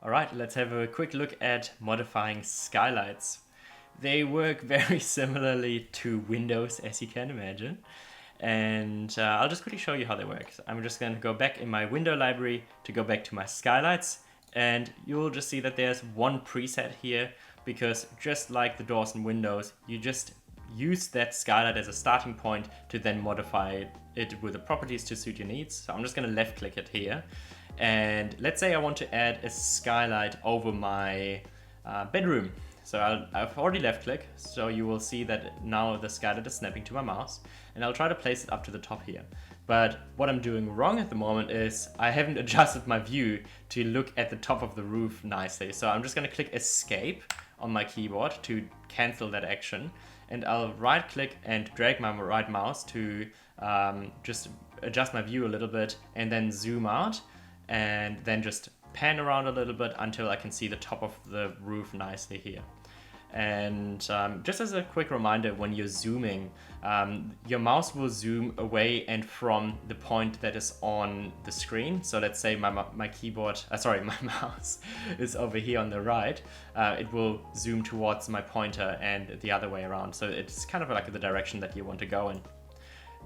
Alright, let's have a quick look at modifying skylights. They work very similarly to windows, as you can imagine. And I'll just quickly show you how they work. So I'm just going to go back in my window library to go back to my skylights. And you'll just see that there's one preset here, because just like the doors and windows, you just use that skylight as a starting point to then modify it with the properties to suit your needs. So I'm just going to left click it here. And let's say I want to add a skylight over my bedroom. So I've already left click, so you will see that now the skylight is snapping to my mouse, and I'll try to place it up to the top here. But what I'm doing wrong at the moment is I haven't adjusted my view to look at the top of the roof nicely. So I'm just going to click escape on my keyboard to cancel that action, and I'll right click and drag my right mouse to just adjust my view a little bit and then zoom out, and then just pan around a little bit until I can see the top of the roof nicely here. And just as a quick reminder, when you're zooming, your mouse will zoom away and from the point that is on the screen. So let's say my mouse is over here on the right. It will zoom towards my pointer and the other way around. So it's kind of like the direction that you want to go in.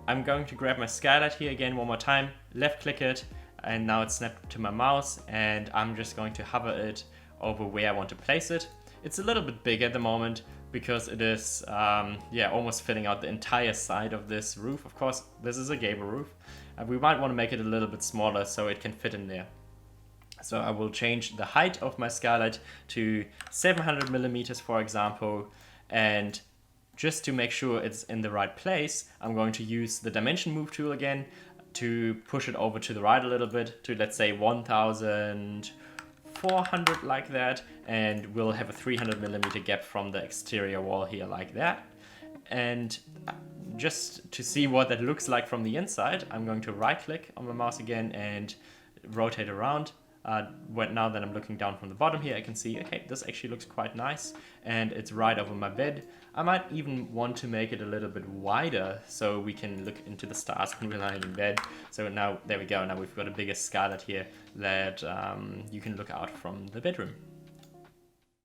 I'm going to grab my skylight here again one more time, left click it, and now it's snapped to my mouse, and I'm just going to hover it over where I want to place it. It's a little bit big at the moment because it is almost filling out the entire side of this roof. Of course, this is a gable roof. We might want to make it a little bit smaller so it can fit in there. So I will change the height of my skylight to 700 millimeters, for example, and just to make sure it's in the right place, I'm going to use the dimension move tool again to push it over to the right a little bit to, let's say, 1400 like that, and we'll have a 300 millimeter gap from the exterior wall here like that. And just to see what that looks like from the inside, I'm going to right click on my mouse again and rotate around. Now that I'm looking down from the bottom here, I can see, okay, this actually looks quite nice, and it's right over my bed. I might even want to make it a little bit wider so we can look into the stars when we're lying in bed. So now, there we go, now we've got a bigger skylight here that you can look out from the bedroom.